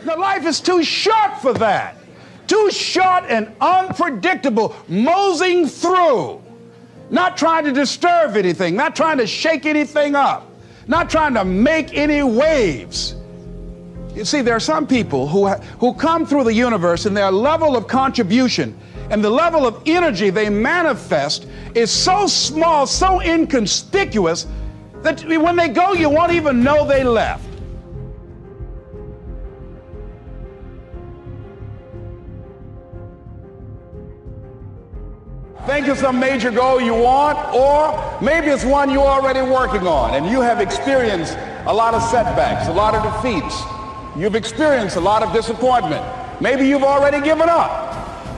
Now, life is too short for that. Too short and unpredictable, moseying through. Not trying to disturb anything, not trying to shake anything up, not trying to make any waves. You see, there are some people who come through the universe, and their level of contribution and the level of energy they manifest is so small, so inconspicuous, that when they go, you won't even know they left. Think of some major goal you want, or maybe it's one you're already working on and you have experienced a lot of setbacks, a lot of defeats. You've experienced a lot of disappointment. Maybe you've already given up,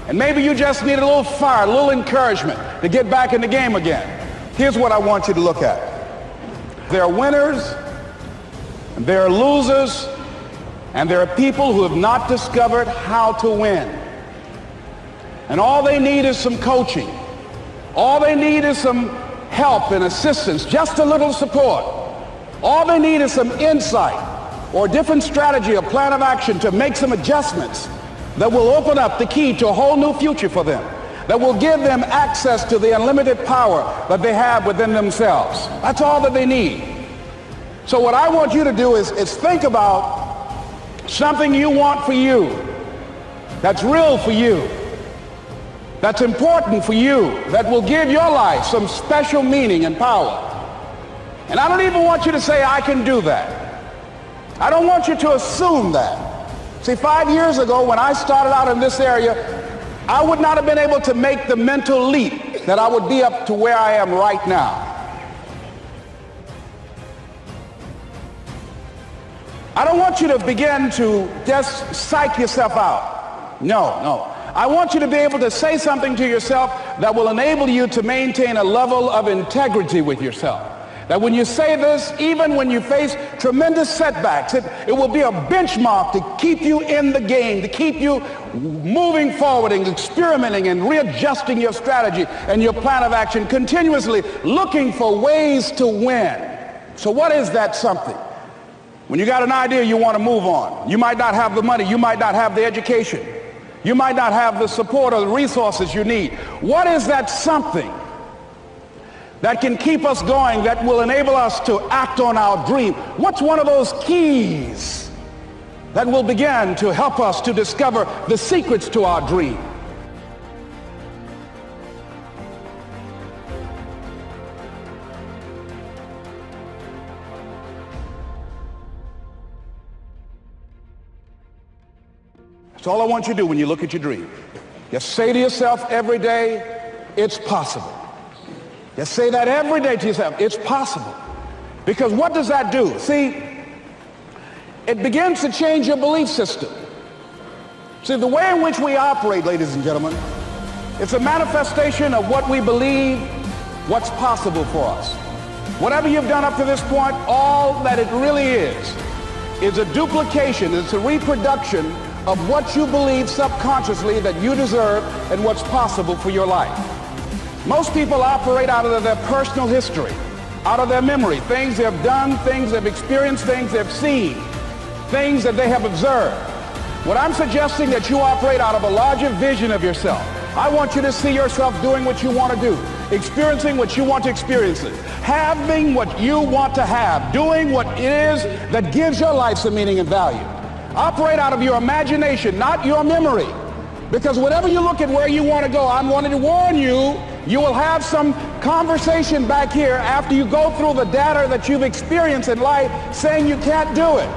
and maybe you just need a little fire, a little encouragement to get back in the game again. Here's what I want you to look at. There are winners, and there are losers, and there are people who have not discovered how to win. And all they need is some coaching. All they need is some help and assistance, just a little support. All they need is some insight or a different strategy, a plan of action to make some adjustments that will open up the key to a whole new future for them, that will give them access to the unlimited power that they have within themselves. That's all that they need. So what I want you to do is think about something you want for you, that's real for you, that's important for you, that will give your life some special meaning and power. And I don't even want you to say, I can do that. I don't want you to assume that. See, 5 years ago when I started out in this area, I would not have been able to make the mental leap that I would be up to where I am right now. I don't want you to begin to just psych yourself out. No. I want you to be able to say something to yourself that will enable you to maintain a level of integrity with yourself. That when you say this, even when you face tremendous setbacks, it will be a benchmark to keep you in the game, to keep you moving forward and experimenting and readjusting your strategy and your plan of action, continuously looking for ways to win. So what is that something? When you got an idea you want to move on, you might not have the money, you might not have the education, you might not have the support or the resources you need. What is that something that can keep us going, that will enable us to act on our dream? What's one of those keys that will begin to help us to discover the secrets to our dream? That's all I want you to do when you look at your dream. Just say to yourself every day, it's possible. Just say that every day to yourself, it's possible. Because what does that do? See, it begins to change your belief system. See, the way in which we operate, ladies and gentlemen, it's a manifestation of what we believe, what's possible for us. Whatever you've done up to this point, all that it really is a duplication, it's a reproduction of what you believe subconsciously that you deserve and what's possible for your life. Most people operate out of their personal history, out of their memory, things they've done, things they've experienced, things they've seen, things that they have observed. What I'm suggesting that you operate out of a larger vision of yourself. I want you to see yourself doing what you want to do, experiencing what you want to experience, having what you want to have, doing what it is that gives your life some meaning and value. Operate out of your imagination, not your memory. Because whenever you look at where you want to go, I'm wanting to warn you, you will have some conversation back here after you go through the data that you've experienced in life saying you can't do it.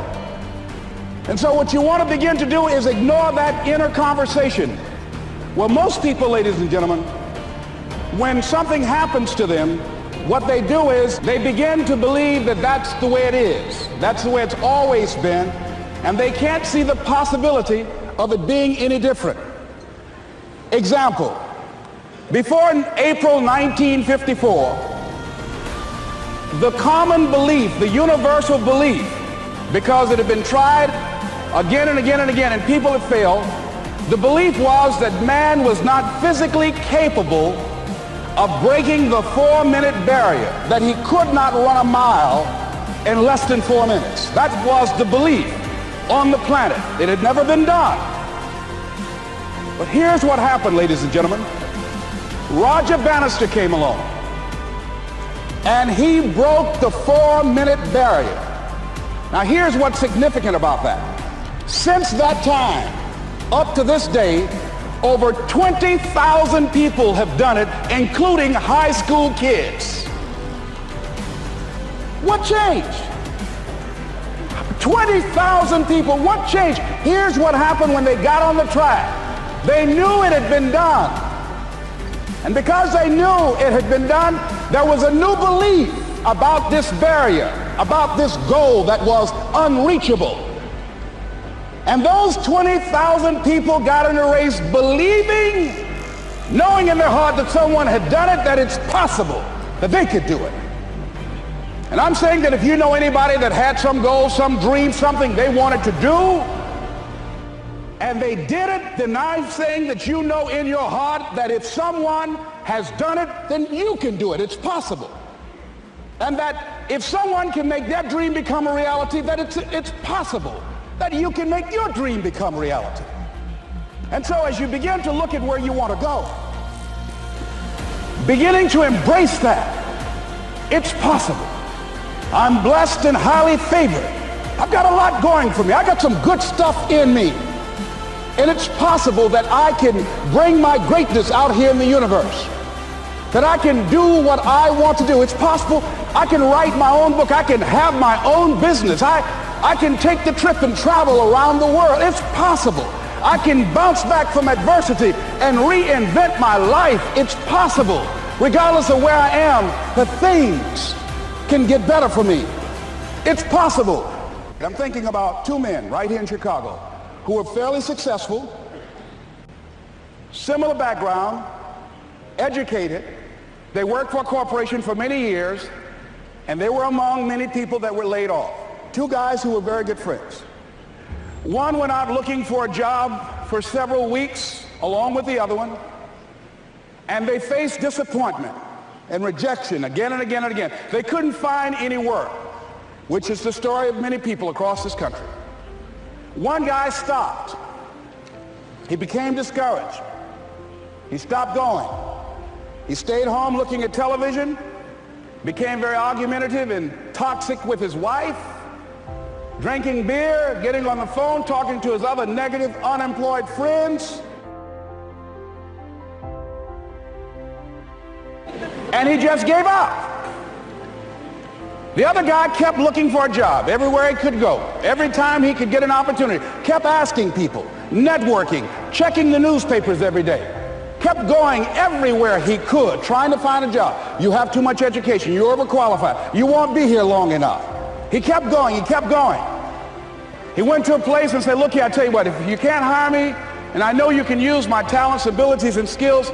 And so what you want to begin to do is ignore that inner conversation. Well, most people, ladies and gentlemen, when something happens to them, what they do is they begin to believe that that's the way it is. That's the way it's always been. And they can't see the possibility of it being any different. Example, before April 1954, the common belief, the universal belief, because it had been tried again and again and again and people had failed, the belief was that man was not physically capable of breaking the 4-minute barrier, that he could not run a mile in less than 4 minutes. That was the belief. on the planet. It had never been done. But here's what happened, ladies and gentlemen. Roger Bannister came along, and he broke the 4-minute barrier. Now here's what's significant about that. Since that time, up to this day, over 20,000 people have done it, including high school kids. What changed? 20,000 people, what changed? Here's what happened when they got on the track. They knew it had been done. And because they knew it had been done, there was a new belief about this barrier, about this goal that was unreachable. And those 20,000 people got in the race believing, knowing in their heart that someone had done it, that it's possible that they could do it. And I'm saying that if you know anybody that had some goal, some dream, something they wanted to do, and they did it, then I'm saying that you know in your heart that if someone has done it, then you can do it. It's possible. And that if someone can make their dream become a reality, that it's possible that you can make your dream become reality. And so as you begin to look at where you want to go, beginning to embrace that, it's possible. I'm blessed and highly favored. I've got a lot going for me. I got some good stuff in me. And it's possible that I can bring my greatness out here in the universe. That I can do what I want to do. It's possible I can write my own book. I can have my own business. I can take the trip and travel around the world. It's possible. I can bounce back from adversity and reinvent my life. It's possible. Regardless of where I am, that things can get better for me. It's possible. I'm thinking about two men right here in Chicago who were fairly successful, similar background, educated. They worked for a corporation for many years, and they were among many people that were laid off. Two guys who were very good friends. One went out looking for a job for several weeks along with the other one, and they faced disappointment and rejection again and again and again. They couldn't find any work, which is the story of many people across this country. One guy stopped. He became discouraged. He stopped going. He stayed home looking at television, became very argumentative and toxic with his wife, drinking beer, getting on the phone, talking to his other negative, unemployed friends. And he just gave up. The other guy kept looking for a job everywhere he could go. Every time he could get an opportunity, kept asking people, networking, checking the newspapers every day, kept going everywhere he could, trying to find a job. You have too much education. You're overqualified. You won't be here long enough. He kept going. He kept going. He went to a place and said, look here, I tell you what, if you can't hire me, and I know you can use my talents, abilities, and skills,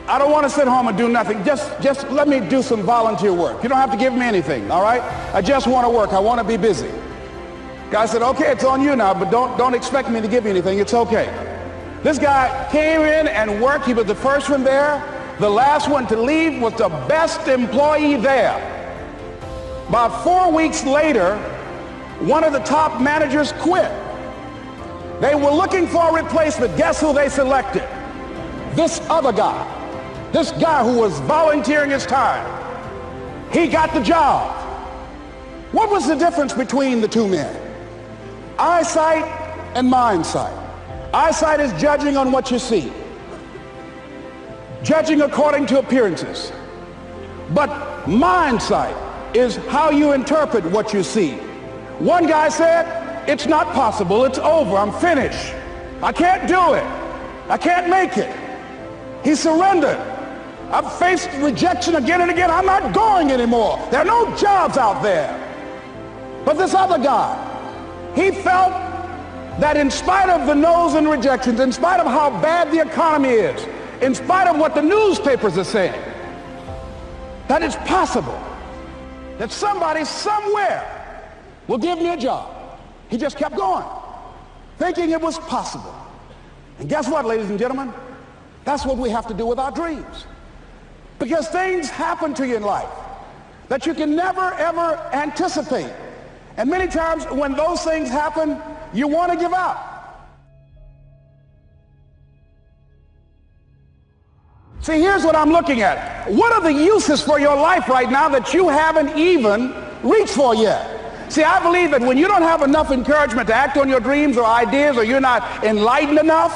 I don't want to sit home and do nothing. Just let me do some volunteer work. You don't have to give me anything, all right? I just want to work. I want to be busy. Guy said, okay, it's on you now, but don't expect me to give you anything. It's okay. This guy came in and worked. He was the first one there. The last one to leave was the best employee there. About 4 weeks later, one of the top managers quit. They were looking for a replacement. Guess who they selected? This other guy. This guy who was volunteering his time. He got the job. What was the difference between the two men? Eyesight and mindsight. Eyesight is judging on what you see, judging according to appearances. But mindsight is how you interpret what you see. One guy said, it's not possible, it's over, I'm finished. I can't do it. I can't make it. He surrendered. I've faced rejection again and again. I'm not going anymore. There are no jobs out there. But this other guy, he felt that in spite of the no's and rejections, in spite of how bad the economy is, in spite of what the newspapers are saying, that it's possible that somebody somewhere will give me a job. He just kept going, thinking it was possible. And guess what, ladies and gentlemen? That's what we have to do with our dreams. Because things happen to you in life that you can never, ever anticipate. And many times when those things happen, you want to give up. See, here's what I'm looking at. What are the uses for your life right now that you haven't even reached for yet? See, I believe that when you don't have enough encouragement to act on your dreams or ideas, or you're not enlightened enough,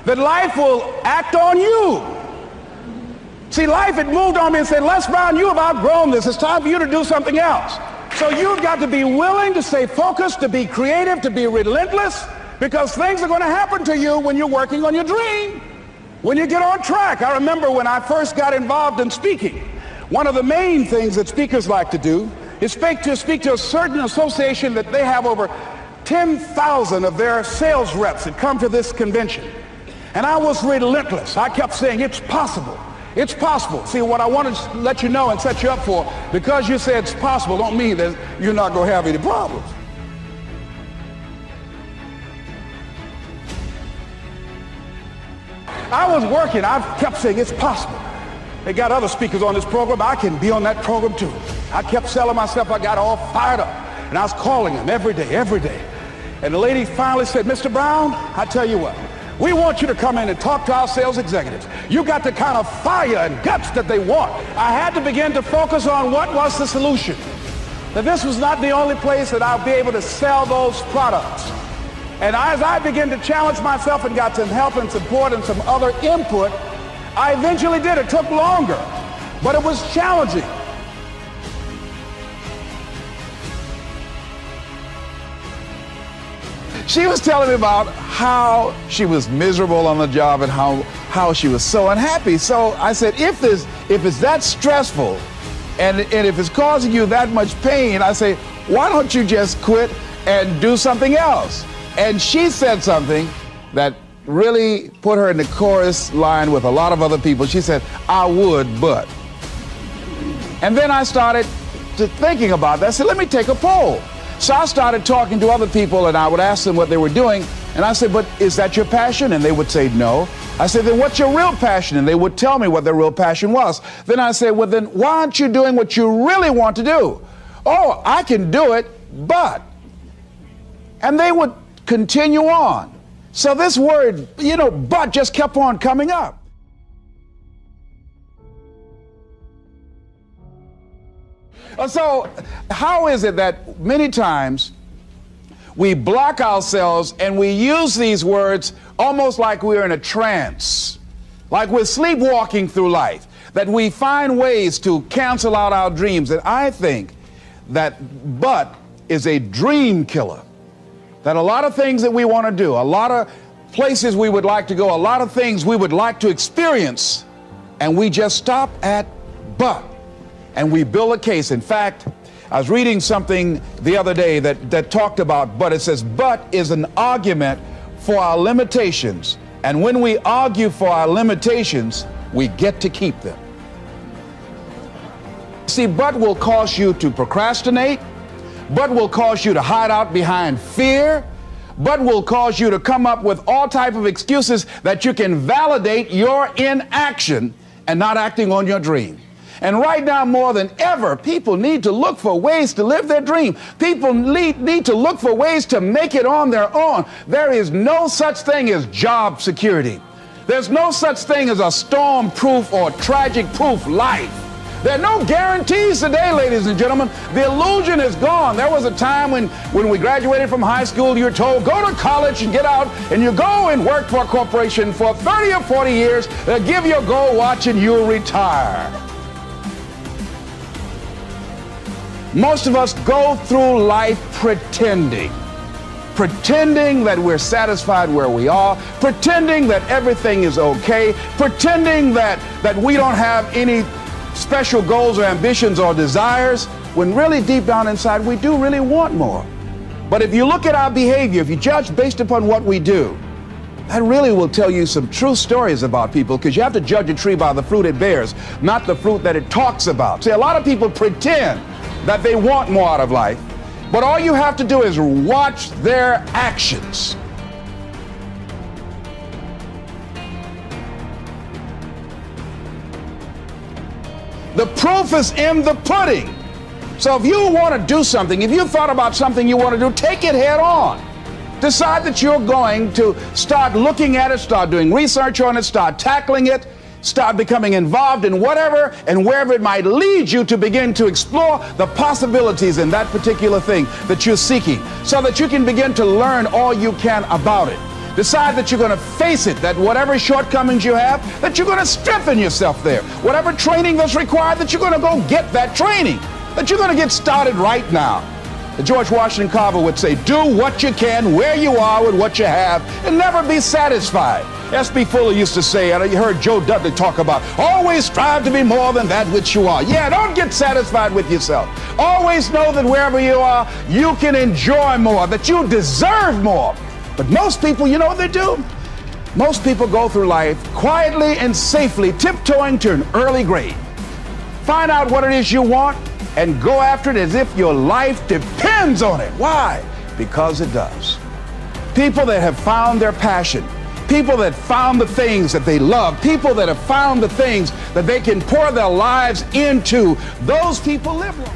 that life will act on you. See, life had moved on me and said, Les Brown, you have outgrown this. It's time for you to do something else. So you've got to be willing to stay focused, to be creative, to be relentless, because things are going to happen to you when you're working on your dream, when you get on track. I remember when I first got involved in speaking, one of the main things that speakers like to do is speak to a certain association that they have over 10,000 of their sales reps that come to this convention. And I was relentless. I kept saying, it's possible. It's possible. See, what I want to let you know and set you up for, because you said it's possible, don't mean that you're not going to have any problems. I was working. I kept saying, it's possible. They got other speakers on this program. I can be on that program too. I kept selling myself. I got all fired up. And I was calling them every day. And the lady finally said, Mr. Brown, I tell you what, we want you to come in and talk to our sales executives. You got the kind of fire and guts that they want. I had to begin to focus on what was the solution. That this was not the only place that I'll be able to sell those products. And as I began to challenge myself and got some help and support and some other input, I eventually did. It took longer, but it was challenging. She was telling me about how she was miserable on the job and how she was so unhappy. So I said, if it's that stressful and if it's causing you that much pain, I say, why don't you just quit and do something else? And she said something that really put her in the chorus line with a lot of other people. She said, I would, but. And then I started thinking about that. I said, let me take a poll. So I started talking to other people, and I would ask them what they were doing. And I said, but is that your passion? And they would say no. I said, then what's your real passion? And they would tell me what their real passion was. Then I said, well, then why aren't you doing what you really want to do? Oh, I can do it, but. And they would continue on. So this word, but just kept on coming up. So how is it that many times we block ourselves and we use these words almost like we're in a trance, like we're sleepwalking through life, that we find ways to cancel out our dreams? And I think that but is a dream killer. That a lot of things that we want to do, a lot of places we would like to go, a lot of things we would like to experience, and we just stop at but. And we build a case. In fact, I was reading something the other day that talked about but. It says, but is an argument for our limitations. And when we argue for our limitations, we get to keep them. See, but will cause you to procrastinate. But will cause you to hide out behind fear. But will cause you to come up with all type of excuses that you can validate your inaction and not acting on your dream. And right now, more than ever, people need to look for ways to live their dream. People need to look for ways to make it on their own. There is no such thing as job security. There's no such thing as a storm-proof or tragic-proof life. There are no guarantees today, ladies and gentlemen. The illusion is gone. There was a time when we graduated from high school, you were told, go to college and get out, and you go and work for a corporation for 30 or 40 years. They'll give you a gold watch and you'll retire. Most of us go through life pretending that we're satisfied where we are, pretending that everything is okay, pretending that we don't have any special goals or ambitions or desires, when really deep down inside we do really want more. But if you look at our behavior, if you judge based upon what we do, that really will tell you some true stories about people, because you have to judge a tree by the fruit it bears, not the fruit that it talks about. See, a lot of people pretend that they want more out of life, but all you have to do is watch their actions. The proof is in the pudding. So if you want to do something, if you thought about something you want to do, take it head on. Decide that you're going to start looking at it, start doing research on it, start tackling it, start becoming involved in whatever and wherever it might lead you to begin to explore the possibilities in that particular thing that you're seeking, so that you can begin to learn all you can about it. Decide that you're going to face it, that whatever shortcomings you have, that you're going to strengthen yourself there. Whatever training that's required, that you're going to go get that training, that you're going to get started right now. George Washington Carver would say, do what you can, where you are with what you have, and never be satisfied. S.B. Fuller used to say, and you heard Joe Dudley talk about, always strive to be more than that which you are. Yeah, don't get satisfied with yourself. Always know that wherever you are, you can enjoy more, that you deserve more. But most people, you know what they do? Most people go through life quietly and safely, tiptoeing to an early grave. Find out what it is you want and go after it as if your life depends on it. Why? Because it does. People that have found their passion, people that found the things that they love, people that have found the things that they can pour their lives into, those people live long.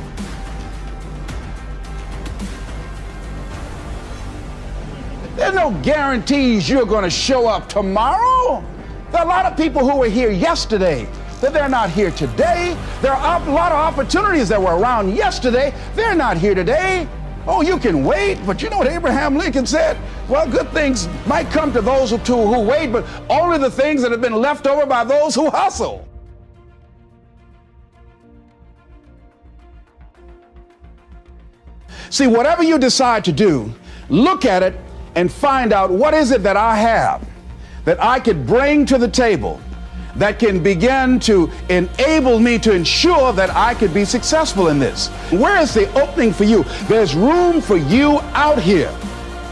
There's no guarantees you're going to show up tomorrow. There are a lot of people who were here yesterday that they're not here today. There are a lot of opportunities that were around yesterday. They're not here today. Oh, you can wait, but you know what Abraham Lincoln said? Well, good things might come to those who wait, but only the things that have been left over by those who hustle. See, whatever you decide to do, look at it and find out, what is it that I have that I could bring to the table that can begin to enable me to ensure that I could be successful in this? Where is the opening for you? There's room for you out here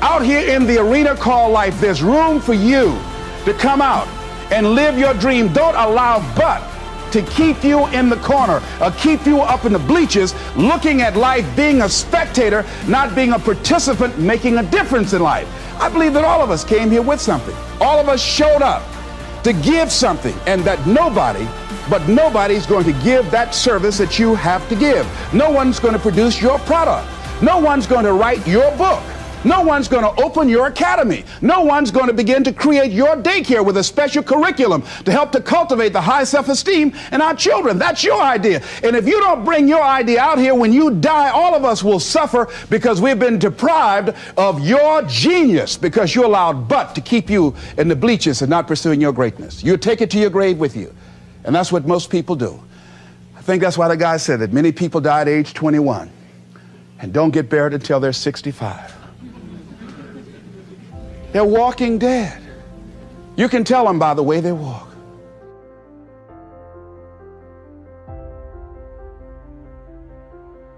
in the arena called life. There's room for you to come out and live your dream. Don't allow but to keep you in the corner or keep you up in the bleachers looking at life, being a spectator, not being a participant, making a difference in life. I believe that all of us came here with something. All of us showed up to give something, and that nobody's going to give that service that you have to give. No one's going to produce your product. No one's going to write your book. No one's going to open your academy. No one's going to begin to create your daycare with a special curriculum to help to cultivate the high self-esteem in our children. That's your idea. And if you don't bring your idea out here, when you die, all of us will suffer because we've been deprived of your genius, because you allowed but to keep you in the bleachers and not pursuing your greatness. You take it to your grave with you. And that's what most people do. I think that's why the guy said that many people die at age 21 and don't get buried until they're 65. They're walking dead. You can tell them by the way they walk.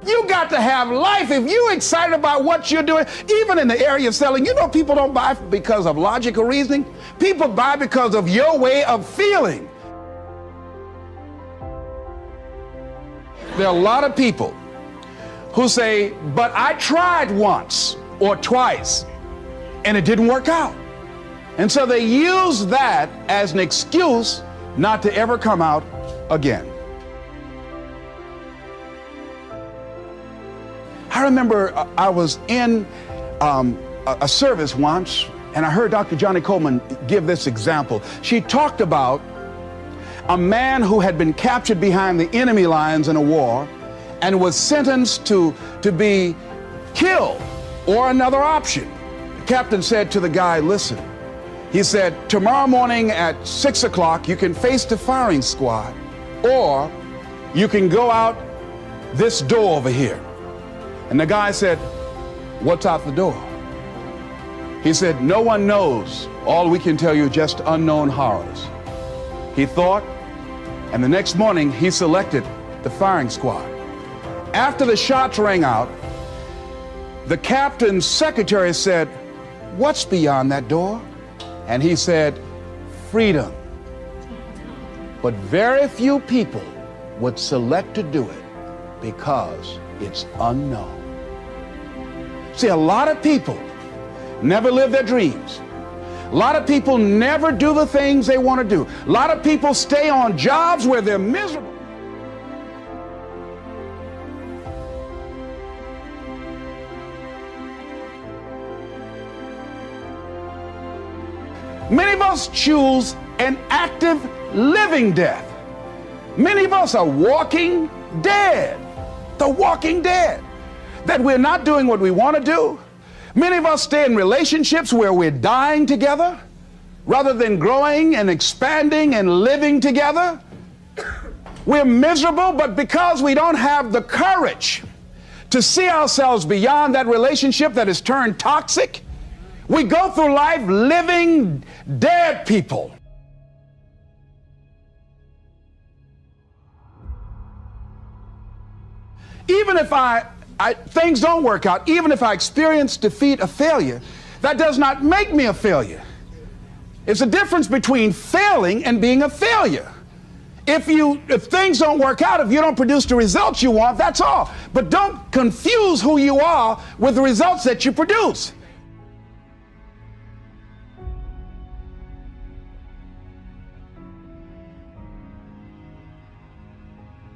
You got to have life. If you're excited about what you're doing, even in the area of selling, you know, people don't buy because of logical reasoning. People buy because of your way of feeling. There are a lot of people who say, but I tried once or twice and it didn't work out. And so they use that as an excuse not to ever come out again. I remember I was in a service once, and I heard Dr. Johnny Coleman give this example. She talked about a man who had been captured behind the enemy lines in a war and was sentenced to be killed or another option. The captain said to the guy, listen, he said, tomorrow morning at 6 o'clock, you can face the firing squad, or you can go out this door over here. And the guy said, what's out the door? He said, no one knows. All we can tell you is just unknown horrors. He thought, and the next morning he selected the firing squad. After the shots rang out, the captain's secretary said, what's beyond that door? And he said, freedom. But very few people would select to do it because it's unknown. See, a lot of people never live their dreams. A lot of people never do the things they want to do. A lot of people stay on jobs where they're miserable. Many of us choose an active living death. Many of us are walking dead. The walking dead. That we're not doing what we want to do. Many of us stay in relationships where we're dying together rather than growing and expanding and living together. We're miserable, but because we don't have the courage to see ourselves beyond that relationship that has turned toxic, we go through life living dead people. Even if things don't work out, even if I experience defeat or failure, that does not make me a failure. It's a difference between failing and being a failure. If things don't work out, if you don't produce the results you want, that's all. But don't confuse who you are with the results that you produce.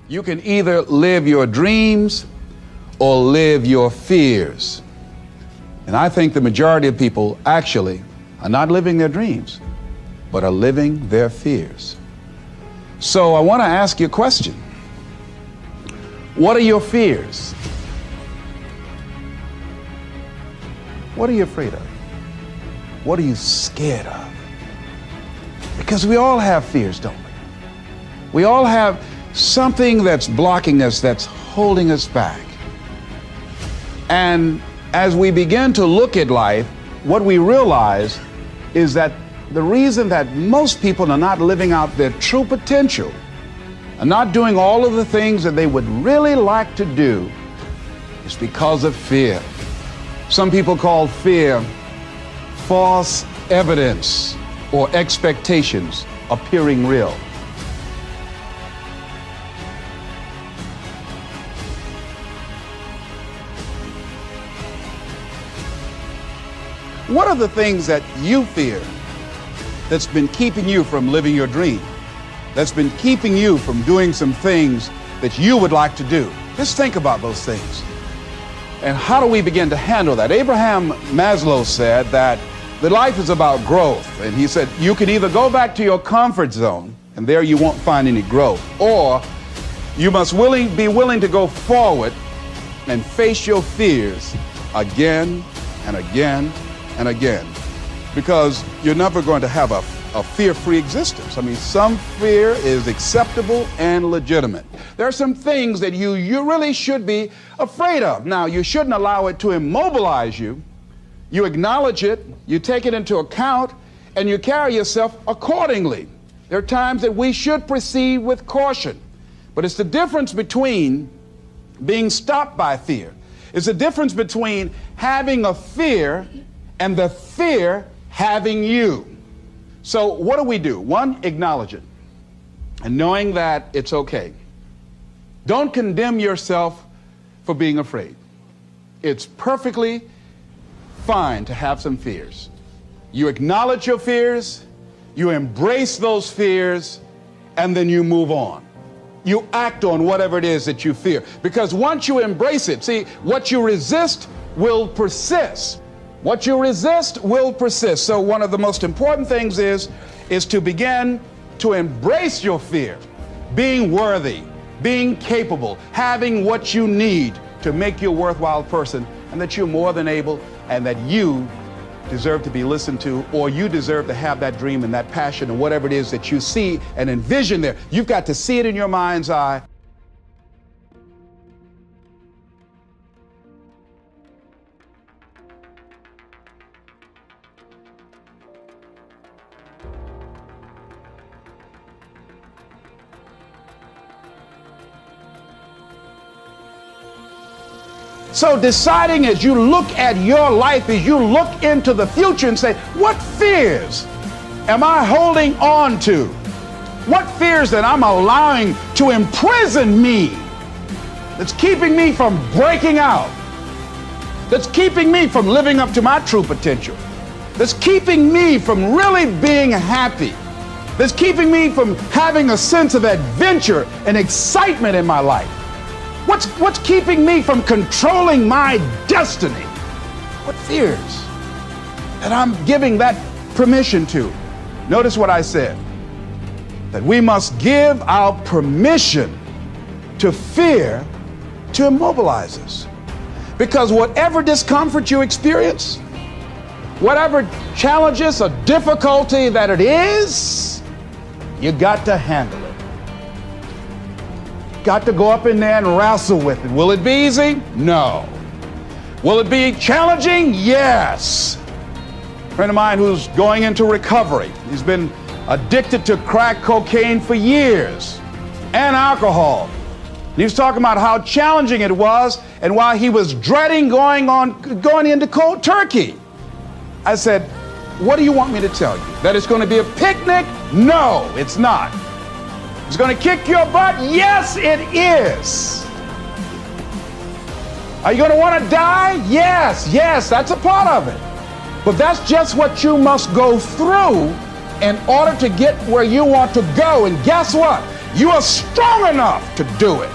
You can either live your dreams or live your fears. And I think the majority of people actually are not living their dreams, but are living their fears. So I want to ask you a question. What are your fears? What are you afraid of? What are you scared of? Because we all have fears, don't we? We all have something that's blocking us, that's holding us back. And as we begin to look at life, what we realize is that the reason that most people are not living out their true potential, are not doing all of the things that they would really like to do, is because of fear. Some people call fear false evidence or expectations appearing real. What are the things that you fear that's been keeping you from living your dream? That's been keeping you from doing some things that you would like to do? Just think about those things. And how do we begin to handle that? Abraham Maslow said that the life is about growth. And he said, you can either go back to your comfort zone, and there you won't find any growth, or you must be willing to go forward and face your fears again and again and again, because you're never going to have a fear-free existence. I mean, some fear is acceptable and legitimate. There are some things that you really should be afraid of. Now, you shouldn't allow it to immobilize you. You acknowledge it, you take it into account, and you carry yourself accordingly. There are times that we should proceed with caution, but it's the difference between being stopped by fear. It's the difference between having a fear and the fear having you. So what do? One, acknowledge it, and knowing that it's okay. Don't condemn yourself for being afraid. It's perfectly fine to have some fears. You acknowledge your fears, you embrace those fears, and then you move on. You act on whatever it is that you fear. Because once you embrace it, see, what you resist will persist. What you resist will persist. So one of the most important things is to begin to embrace your fear, being worthy, being capable, having what you need to make you a worthwhile person, and that you're more than able, and that you deserve to be listened to, or you deserve to have that dream and that passion and whatever it is that you see and envision there. You've got to see it in your mind's eye. So deciding as you look at your life, as you look into the future and say, what fears am I holding on to? What fears that I'm allowing to imprison me, that's keeping me from breaking out, that's keeping me from living up to my true potential, that's keeping me from really being happy, that's keeping me from having a sense of adventure and excitement in my life? What's keeping me from controlling my destiny? What fears that I'm giving that permission to? Notice what I said, that we must give our permission to fear to immobilize us. Because whatever discomfort you experience, whatever challenges or difficulty that it is, you got to handle it. Got to go up in there and wrestle with it. Will it be easy? No. Will it be challenging? Yes. A friend of mine who's going into recovery, he's been addicted to crack cocaine for years and alcohol. And he was talking about how challenging it was and why he was dreading going into cold turkey. I said, what do you want me to tell you? That it's going to be a picnic? No, it's not. It's going to kick your butt? Yes, it is. Are you going to want to die? Yes, that's a part of it. But that's just what you must go through in order to get where you want to go. And guess what? You are strong enough to do it.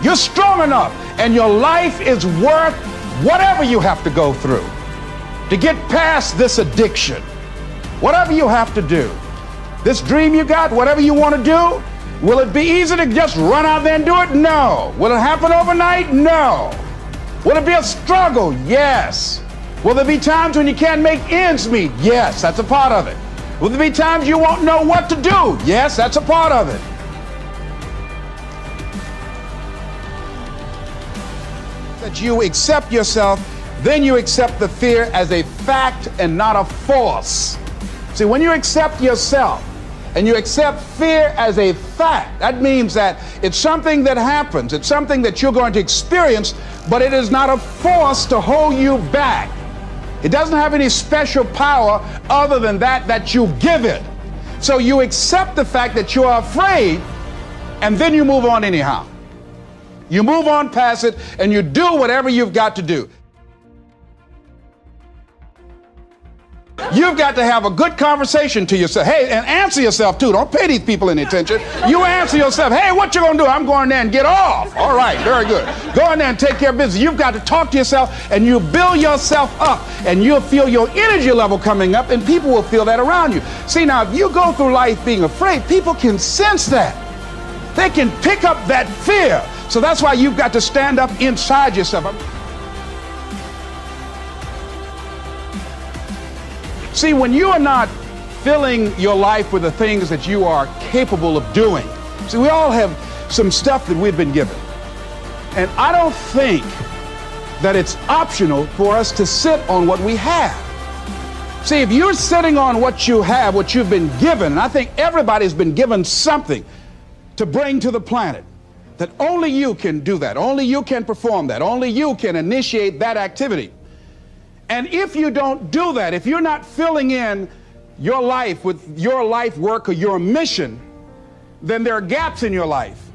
You're strong enough, and your life is worth whatever you have to go through to get past this addiction. Whatever you have to do. This dream you got, whatever you want to do, will it be easy to just run out there and do it? No. Will it happen overnight? No. Will it be a struggle? Yes. Will there be times when you can't make ends meet? Yes, that's a part of it. Will there be times you won't know what to do? Yes, that's a part of it. That you accept yourself, then you accept the fear as a fact and not a force. See, when you accept yourself and you accept fear as a fact, that means that it's something that happens, it's something that you're going to experience, but it is not a force to hold you back. It doesn't have any special power other than that you give it. So you accept the fact that you are afraid, and then you move on anyhow. You move on past it, and you do whatever you've got to do. You've got to have a good conversation to yourself. Hey, and answer yourself too. Don't pay these people any attention. You answer yourself. Hey, what you gonna do? I'm going there and get off. All right, very good. Go in there and take care of business. You've got to talk to yourself, and you build yourself up, and you'll feel your energy level coming up, and people will feel that around you. See, now, if you go through life being afraid, people can sense that. They can pick up that fear. So that's why you've got to stand up inside yourself. See, when you are not filling your life with the things that you are capable of doing, see, we all have some stuff that we've been given. And I don't think that it's optional for us to sit on what we have. See, if you're sitting on what you have, what you've been given, and I think everybody's been given something to bring to the planet, that only you can do that, only you can perform that, only you can initiate that activity. And if you don't do that, if you're not filling in your life with your life work or your mission, then there are gaps in your life.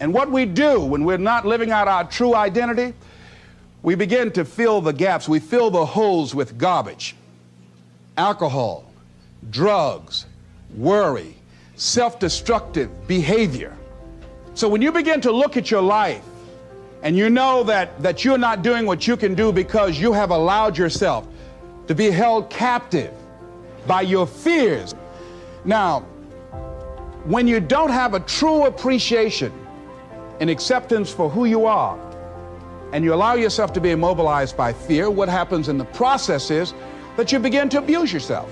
And what we do when we're not living out our true identity, we begin to fill the gaps. We fill the holes with garbage, alcohol, drugs, worry, self-destructive behavior. So when you begin to look at your life, and you know that you're not doing what you can do because you have allowed yourself to be held captive by your fears. Now, when you don't have a true appreciation and acceptance for who you are, and you allow yourself to be immobilized by fear, what happens in the process is that you begin to abuse yourself.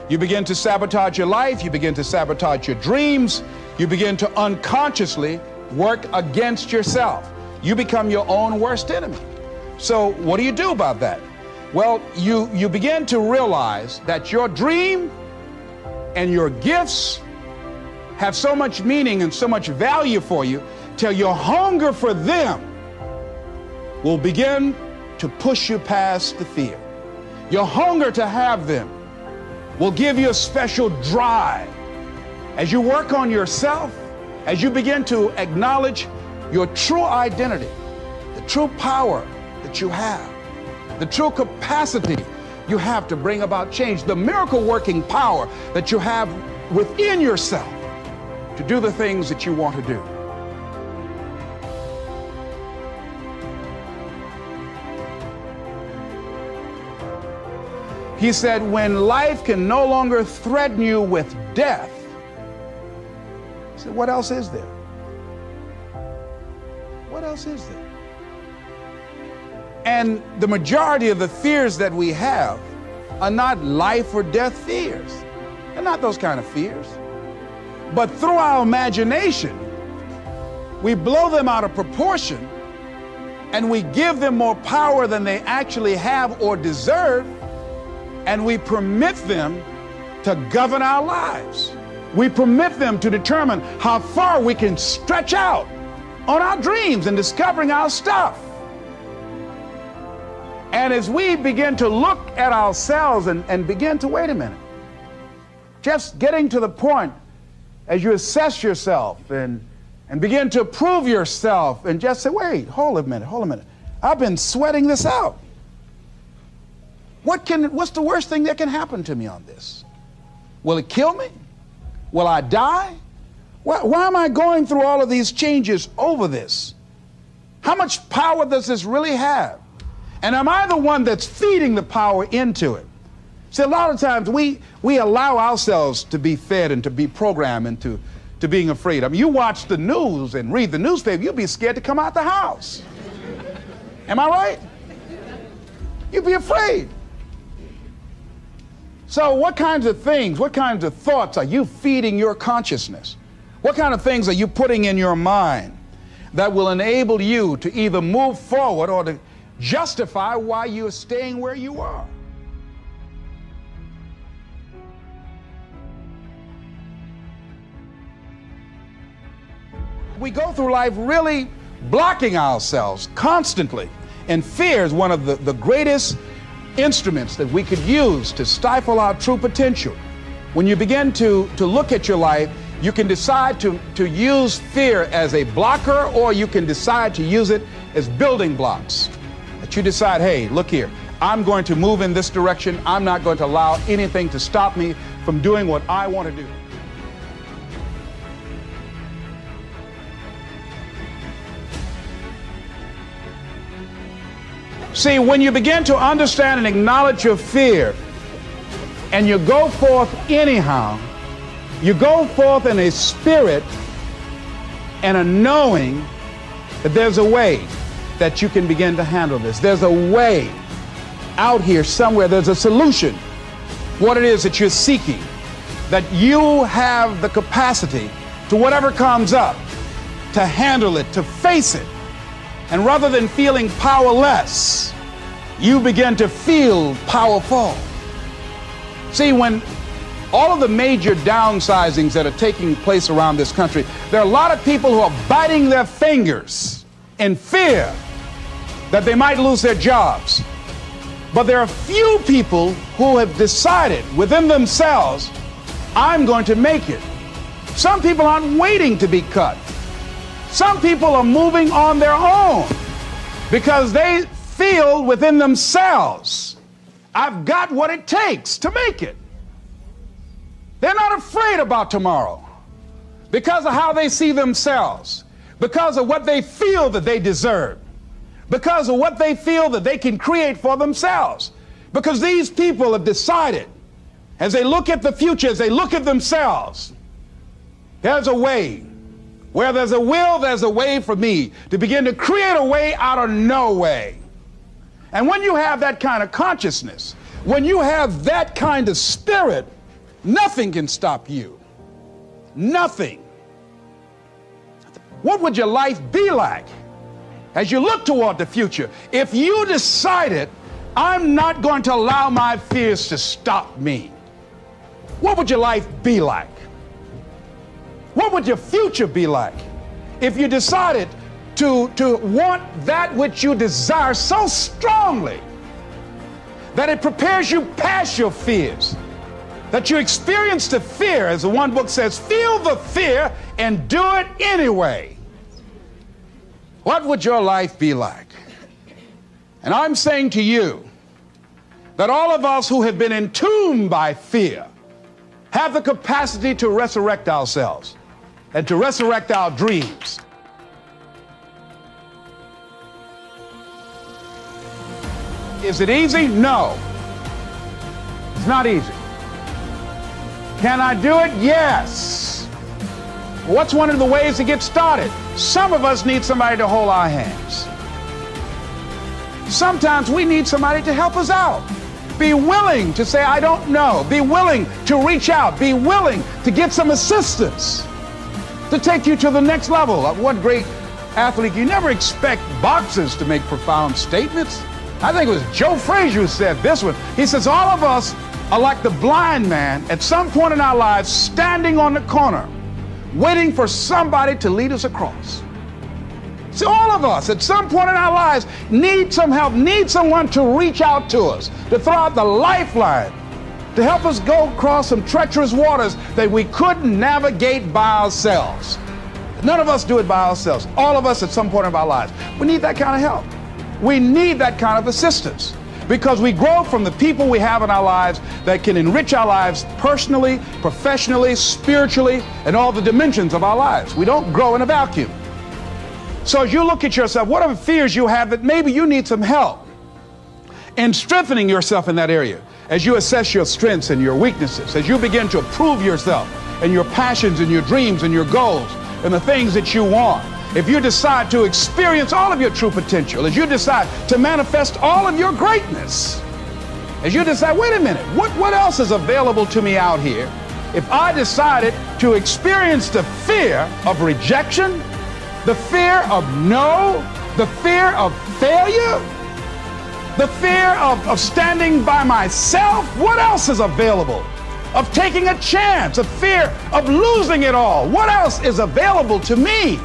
You begin to sabotage your life, you begin to sabotage your dreams, you begin to unconsciously work against yourself. You become your own worst enemy. So what do you do about that? Well, you begin to realize that your dream and your gifts have so much meaning and so much value for you till your hunger for them will begin to push you past the fear. Your hunger to have them will give you a special drive. As you work on yourself, as you begin to acknowledge your true identity, the true power that you have, the true capacity you have to bring about change, the miracle working power that you have within yourself to do the things that you want to do. He said, when life can no longer threaten you with death, he said, what else is there? What else is there? And the majority of the fears that we have are not life or death fears. They're not those kind of fears. But through our imagination, we blow them out of proportion and we give them more power than they actually have or deserve, and we permit them to govern our lives. We permit them to determine how far we can stretch out on our dreams and discovering our stuff. And as we begin to look at ourselves and begin to, wait a minute, just getting to the point as you assess yourself and begin to prove yourself and just say, wait, hold a minute. I've been sweating this out. What's the worst thing that can happen to me on this? Will it kill me? Will I die? Why am I going through all of these changes over this? How much power does this really have? And am I the one that's feeding the power into it? See, a lot of times we allow ourselves to be fed and to be programmed into being afraid. I mean, you watch the news and read the newspaper, you'll be scared to come out the house. Am I right? You'd be afraid. So what kinds of things, what kinds of thoughts are you feeding your consciousness? What kind of things are you putting in your mind that will enable you to either move forward or to justify why you're staying where you are? We go through life really blocking ourselves constantly, and fear is one of the greatest instruments that we could use to stifle our true potential. When you begin to look at your life, you can decide to use fear as a blocker, or you can decide to use it as building blocks. That you decide, hey, look here, I'm going to move in this direction. I'm not going to allow anything to stop me from doing what I want to do. See, when you begin to understand and acknowledge your fear, and you go forth anyhow, you go forth in a spirit and a knowing that there's a way that you can begin to handle this. There's a way out here somewhere. There's a solution. What it is that you're seeking, that you have the capacity to whatever comes up, to handle it, to face it. And rather than feeling powerless, you begin to feel powerful. See, when all of the major downsizings that are taking place around this country, there are a lot of people who are biting their fingers in fear that they might lose their jobs. But there are few people who have decided within themselves, I'm going to make it. Some people aren't waiting to be cut. Some people are moving on their own because they feel within themselves, I've got what it takes to make it. They're not afraid about tomorrow because of how they see themselves, because of what they feel that they deserve, because of what they feel that they can create for themselves. Because these people have decided, as they look at the future, as they look at themselves, there's a way. Where there's a will, there's a way for me to begin to create a way out of no way. And when you have that kind of consciousness, when you have that kind of spirit, nothing can stop you. Nothing. What would your life be like as you look toward the future if you decided, I'm not going to allow my fears to stop me? What would your life be like? What would your future be like if you decided to want that which you desire so strongly that it prepares you past your fears, that you experience the fear, as the one book says, feel the fear and do it anyway? What would your life be like? And I'm saying to you that all of us who have been entombed by fear have the capacity to resurrect ourselves and to resurrect our dreams. Is it easy? No. It's not easy. Can I do it? Yes. What's one of the ways to get started? Some of us need somebody to hold our hands. Sometimes we need somebody to help us out. Be willing to say, I don't know. Be willing to reach out. Be willing to get some assistance to take you to the next level. One great athlete, you never expect boxers to make profound statements. I think it was Joe Frazier who said this one. He says, all of us are like the blind man at some point in our lives standing on the corner, waiting for somebody to lead us across. See, all of us at some point in our lives need some help, need someone to reach out to us, to throw out the lifeline, to help us go across some treacherous waters that we couldn't navigate by ourselves. None of us do it by ourselves. All of us at some point in our lives. We need that kind of help. We need that kind of assistance because we grow from the people we have in our lives that can enrich our lives personally, professionally, spiritually, and all the dimensions of our lives. We don't grow in a vacuum. So as you look at yourself, what are the fears you have that maybe you need some help in strengthening yourself in that area? As you assess your strengths and your weaknesses, as you begin to approve yourself and your passions and your dreams and your goals and the things that you want, if you decide to experience all of your true potential, as you decide to manifest all of your greatness, as you decide, wait a minute, what else is available to me out here if I decided to experience the fear of rejection, the fear of no, the fear of failure, the fear of standing by myself? What else is available? Of taking a chance, a fear of losing it all. What else is available to me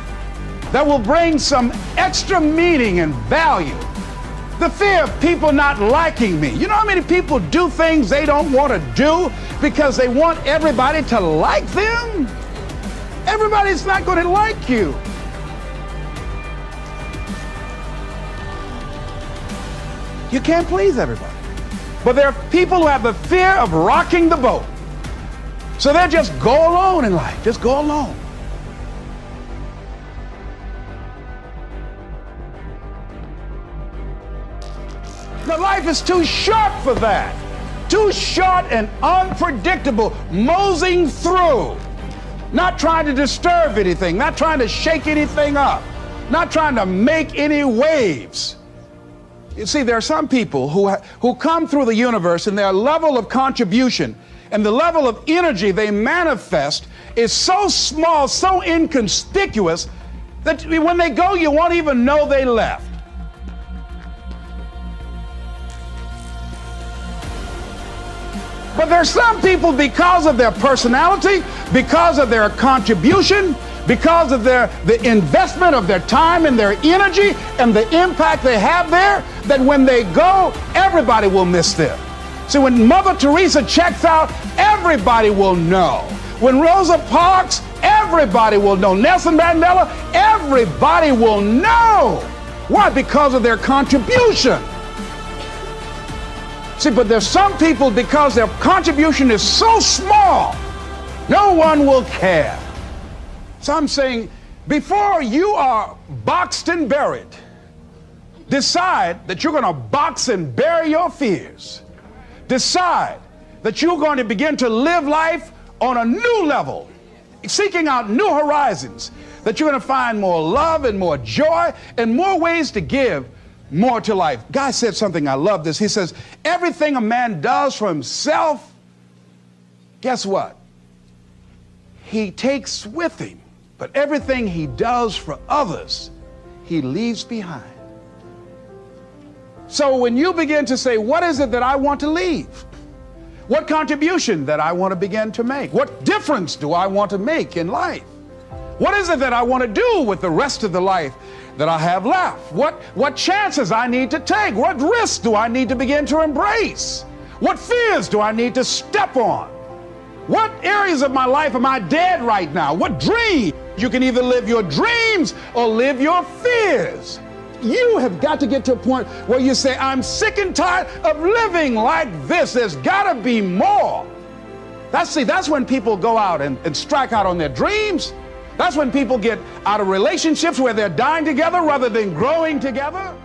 that will bring some extra meaning and value? The fear of people not liking me. You know how many people do things they don't want to do because they want everybody to like them? Everybody's not going to like you. You can't please everybody. But there are people who have the fear of rocking the boat. So they just go alone in life, just go alone. Now life is too short for that. Too short and unpredictable, moseying through. Not trying to disturb anything, not trying to shake anything up, not trying to make any waves. You see, there are some people who come through the universe and their level of contribution and the level of energy they manifest is so small, so inconspicuous that when they go, you won't even know they left. But there's some people, because of their personality, because of their contribution, because of the investment of their time and their energy and the impact they have there, that when they go, everybody will miss them. See, when Mother Teresa checks out, everybody will know. When Rosa Parks, everybody will know. Nelson Mandela, everybody will know. Why? Because of their contribution. See, but there's some people, because their contribution is so small, no one will care. So I'm saying, before you are boxed and buried, decide that you're going to box and bury your fears. Decide that you're going to begin to live life on a new level, seeking out new horizons, that you're going to find more love and more joy and more ways to give more to life. Guy said something, I love this. He says, everything a man does for himself, guess what? He takes with him. But everything he does for others, he leaves behind. So when you begin to say, what is it that I want to leave? What contribution that I want to begin to make? What difference do I want to make in life? What is it that I want to do with the rest of the life that I have left? What chances I need to take? What risks do I need to begin to embrace? What fears do I need to step on? What areas of my life am I dead right now? What dream? You can either live your dreams or live your fears. You have got to get to a point where you say, I'm sick and tired of living like this. There's got to be more. That's when people go out and strike out on their dreams. That's when people get out of relationships where they're dying together rather than growing together.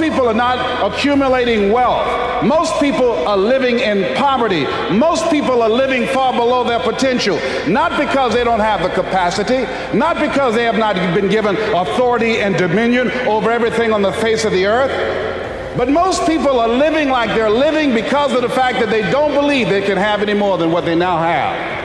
people are not accumulating wealth. Most people are living in poverty. Most people are living far below their potential, not because they don't have the capacity, not because they have not been given authority and dominion over everything on the face of the earth, but most people are living like they're living because of the fact that they don't believe they can have any more than what they now have.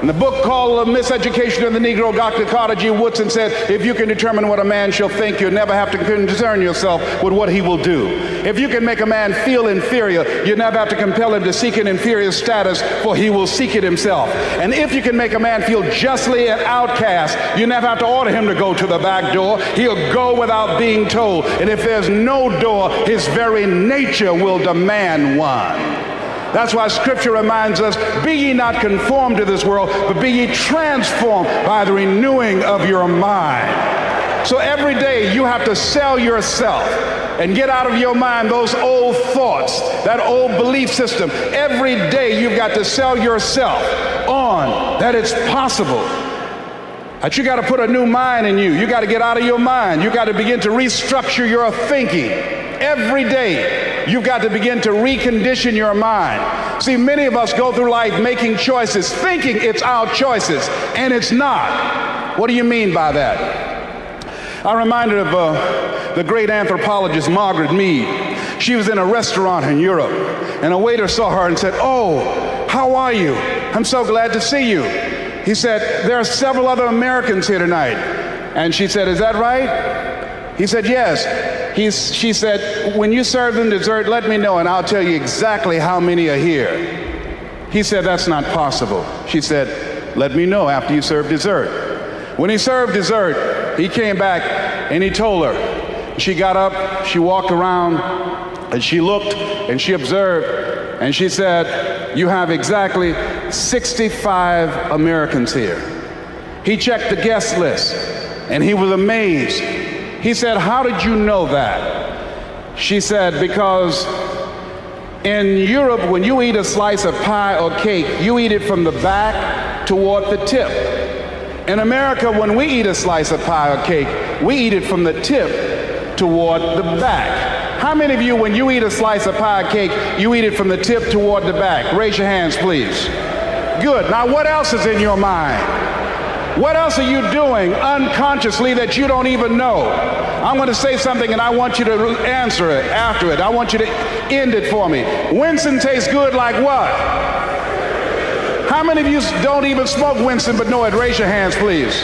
In the book called Miseducation of the Negro, Dr. Carter G. Woodson said, if you can determine what a man shall think, you'll never have to concern yourself with what he will do. If you can make a man feel inferior, you never have to compel him to seek an inferior status, for he will seek it himself. And if you can make a man feel justly an outcast, you never have to order him to go to the back door. He'll go without being told. And if there's no door, his very nature will demand one. That's why Scripture reminds us, be ye not conformed to this world, but be ye transformed by the renewing of your mind. So every day you have to sell yourself and get out of your mind those old thoughts, that old belief system. Every day you've got to sell yourself on that it's possible. That you got to put a new mind in you. You got to get out of your mind. You got to begin to restructure your thinking. Every day, you've got to begin to recondition your mind. See, many of us go through life making choices, thinking it's our choices, and it's not. What do you mean by that? I'm reminded of the great anthropologist Margaret Mead. She was in a restaurant in Europe, and a waiter saw her and said, "Oh, how are you? I'm so glad to see you." He said, "There are several other Americans here tonight." And she said, "Is that right?" He said, "Yes." She said, "When you serve them dessert, let me know and I'll tell you exactly how many are here." He said, "That's not possible." She said, "Let me know after you serve dessert." When he served dessert, he came back and he told her. She got up, she walked around, and she looked and she observed, and she said, "You have exactly 65 Americans here." He checked the guest list and he was amazed. He said, "How did you know that?" She said, "Because in Europe, when you eat a slice of pie or cake, you eat it from the back toward the tip. In America, when we eat a slice of pie or cake, we eat it from the tip toward the back." How many of you, when you eat a slice of pie or cake, you eat it from the tip toward the back? Raise your hands, please. Good. Now, what else is in your mind? What else are you doing unconsciously that you don't even know? I'm going to say something and I want you to answer it after it. I want you to end it for me. Winston tastes good like what? How many of you don't even smoke Winston but know it? Raise your hands, please.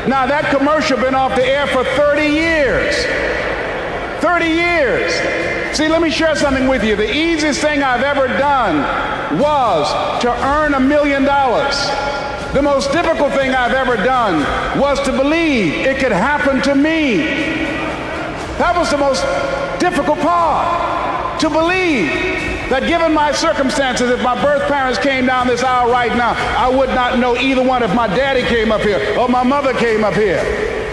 Now, that commercial been off the air for 30 years. 30 years. See, let me share something with you. The easiest thing I've ever done was to earn $1 million. The most difficult thing I've ever done was to believe it could happen to me. That was the most difficult part, to believe that given my circumstances, if my birth parents came down this aisle right now, I would not know either one if my daddy came up here or my mother came up here.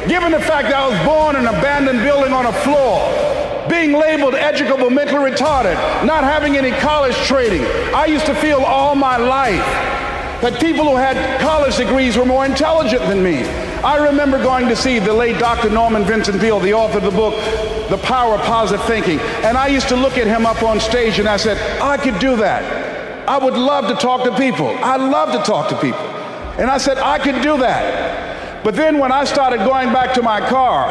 Given the fact that I was born in an abandoned building on a floor, being labeled educable, mentally retarded, not having any college training, I used to feel all my life that people who had college degrees were more intelligent than me. I remember going to see the late Dr. Norman Vincent Peale, the author of the book, The Power of Positive Thinking, and I used to look at him up on stage and I said, I could do that. I would love to talk to people. I love to talk to people. And I said, I could do that. But then when I started going back to my car,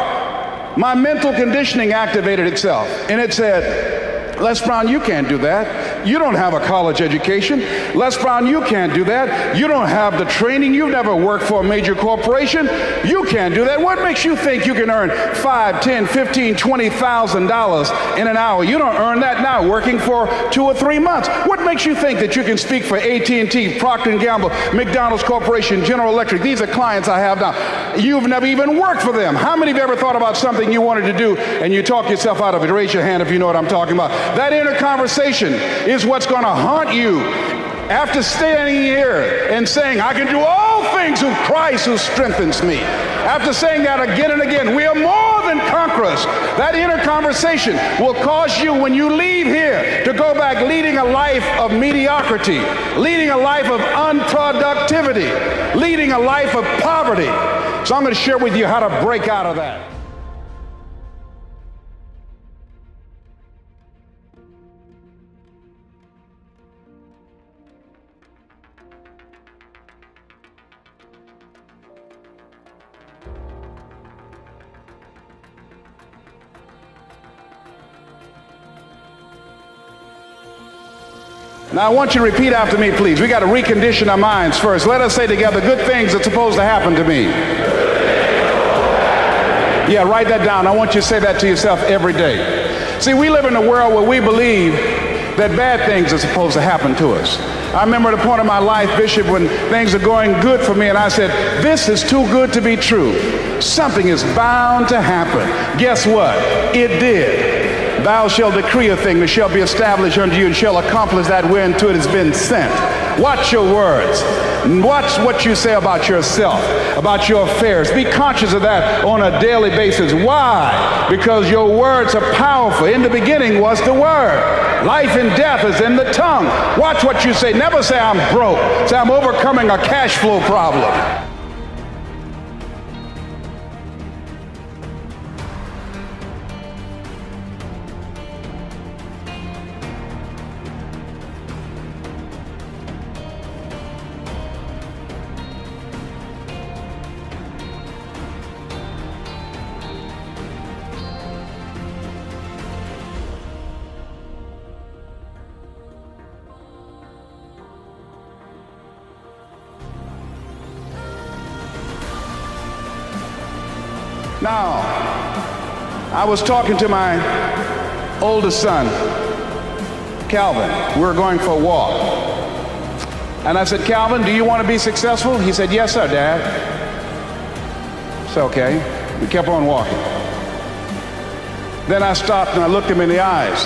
my mental conditioning activated itself, and it said, Les Brown, you can't do that. You don't have a college education. Les Brown, you can't do that. You don't have the training. You've never worked for a major corporation. You can't do that. What makes you think you can earn $5, $10, $15, $20,000 in an hour? You don't earn that now working for 2 or 3 months. What makes you think that you can speak for AT&T, Procter & Gamble, McDonald's Corporation, General Electric? These are clients I have now. You've never even worked for them. How many of you ever thought about something you wanted to do and you talk yourself out of it? Raise your hand if you know what I'm talking about. That inner conversation is what's going to haunt you after standing here and saying, I can do all things through Christ who strengthens me. After saying that again and again, we are more than conquerors. That inner conversation will cause you, when you leave here, to go back leading a life of mediocrity, leading a life of unproductivity, leading a life of poverty. So I'm going to share with you how to break out of that. Now I want you to repeat after me, please. We got to recondition our minds first. Let us say together, good things are supposed to happen to me. Yeah, write that down. I want you to say that to yourself every day. See, we live in a world where we believe that bad things are supposed to happen to us. I remember at a point in my life, Bishop, when things are going good for me, and I said, this is too good to be true. Something is bound to happen. Guess what? It did. Thou shalt decree a thing that shall be established unto you and shall accomplish that whereunto it has been sent. Watch your words. Watch what you say about yourself, about your affairs. Be conscious of that on a daily basis. Why? Because your words are powerful. In the beginning was the Word. Life and death is in the tongue. Watch what you say. Never say I'm broke. Say I'm overcoming a cash flow problem. Now, I was talking to my oldest son, Calvin. We were going for a walk. And I said, Calvin, do you want to be successful? He said, yes, sir, Dad. I said, okay. We kept on walking. Then I stopped and I looked him in the eyes.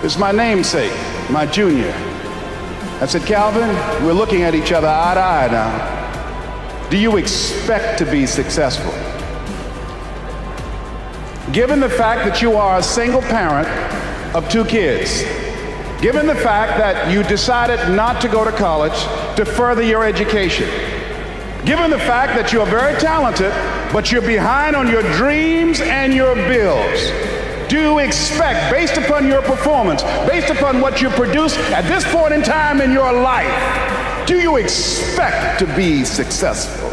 It's my namesake, my junior. I said, Calvin, we're looking at each other eye to eye now. Do you expect to be successful? Given the fact that you are a single parent of 2 kids, given the fact that you decided not to go to college to further your education, given the fact that you are very talented, but you're behind on your dreams and your bills, do you expect, based upon your performance, based upon what you produce at this point in time in your life, do you expect to be successful?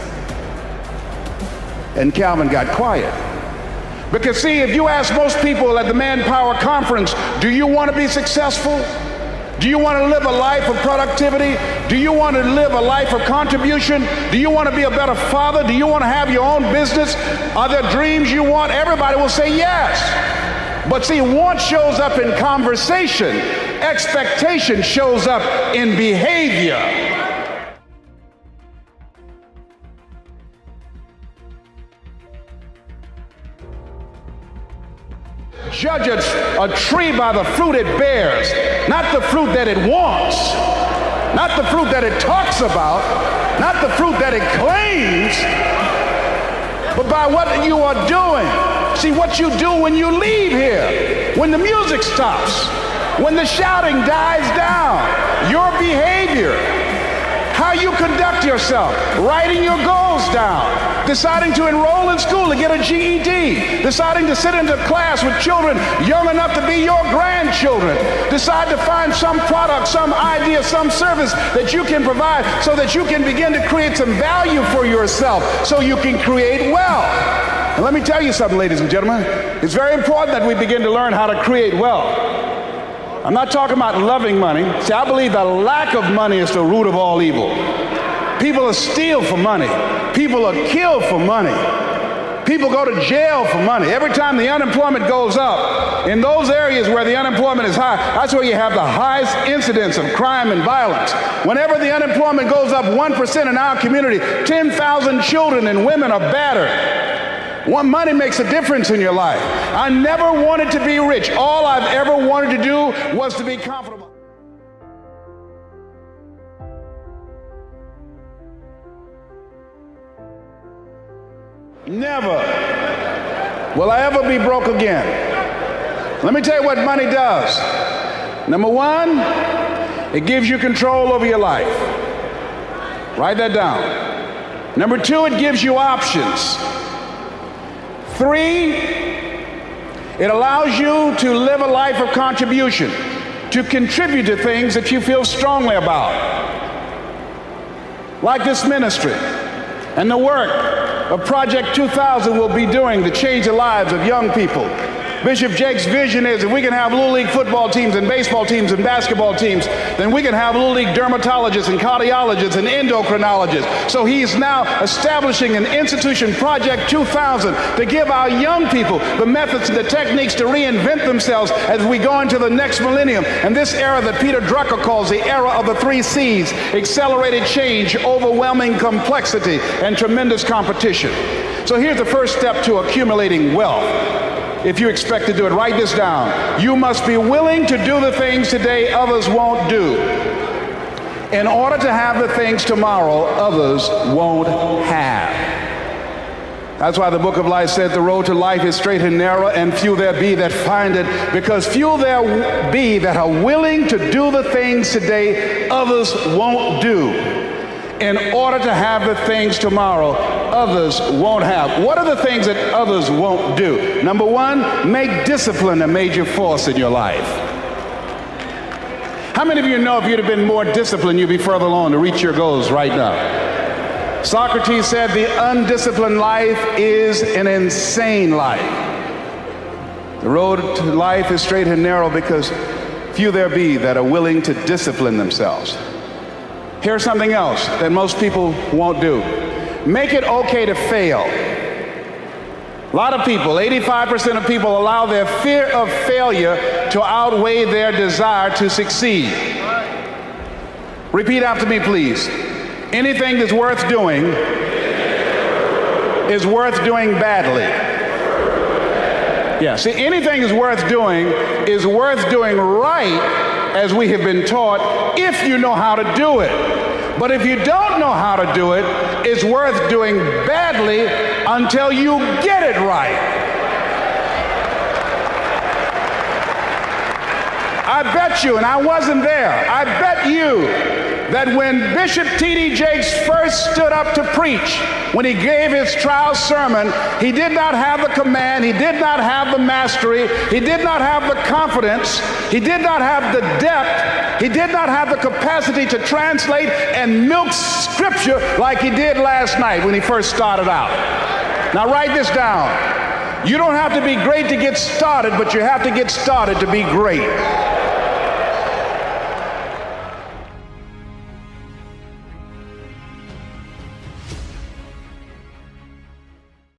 And Calvin got quiet. Because see, if you ask most people at the Manpower Conference, do you want to be successful? Do you want to live a life of productivity? Do you want to live a life of contribution? Do you want to be a better father? Do you want to have your own business? Are there dreams you want? Everybody will say yes. But see, want shows up in conversation. Expectation shows up in behavior. Judge a tree by the fruit it bears, not the fruit that it wants, not the fruit that it talks about, not the fruit that it claims, but by what you are doing. See, what you do when you leave here, when the music stops, when the shouting dies down, your behavior, how you conduct yourself, writing your goals down, deciding to enroll in school to get a GED, deciding to sit into class with children young enough to be your grandchildren, decide to find some product, some idea, some service that you can provide so that you can begin to create some value for yourself so you can create wealth. And let me tell you something, ladies and gentlemen, it's very important that we begin to learn how to create wealth. I'm not talking about loving money. See, I believe the lack of money is the root of all evil. People are steal for money. People are killed for money. People go to jail for money. Every time the unemployment goes up, in those areas where the unemployment is high, that's where you have the highest incidence of crime and violence. Whenever the unemployment goes up 1% in our community, 10,000 children and women are battered. Money makes a difference in your life. I never wanted to be rich. All I've ever wanted to do was to be comfortable. Never will I ever be broke again. Let me tell you what money does. Number one, it gives you control over your life. Write that down. Number two, it gives you options. 3, it allows you to live a life of contribution, to contribute to things that you feel strongly about, like this ministry and the work of Project 2000 will be doing to change the lives of young people Bishop Jake's vision is if we can have Little League football teams and baseball teams and basketball teams, then we can have Little League dermatologists and cardiologists and endocrinologists. So he's now establishing an institution, Project 2000, to give our young people the methods and the techniques to reinvent themselves as we go into the next millennium. And this era that Peter Drucker calls the era of the 3 C's: accelerated change, overwhelming complexity, and tremendous competition. So here's the first step to accumulating wealth. If you expect to do it, write this down. You must be willing to do the things today others won't do, in order to have the things tomorrow others won't have. That's why the book of life said the road to life is straight and narrow, and few there be that find it, because few there be that are willing to do the things today others won't do, in order to have the things tomorrow others won't have. What are the things that others won't do? Number one, make discipline a major force in your life. How many of you know if you'd have been more disciplined, you'd be further along to reach your goals right now? Socrates said the undisciplined life is an insane life. The road to life is straight and narrow because few there be that are willing to discipline themselves. Here's something else that most people won't do. Make it okay to fail. A lot of people, 85% of people, allow their fear of failure to outweigh their desire to succeed. Repeat after me, please. Anything that's worth doing is worth doing badly. Yeah, see, anything that's worth doing is worth doing right, as we have been taught, if you know how to do it. But if you don't know how to do it, it's worth doing badly until you get it right. I bet you, and I wasn't there, I bet you that when Bishop T.D. Jakes first stood up to preach, when he gave his trial sermon, he did not have the command, he did not have the mastery, he did not have the confidence, he did not have the depth, he did not have the capacity to translate and milk scripture like he did last night when he first started out. Now write this down. You don't have to be great to get started, but you have to get started to be great.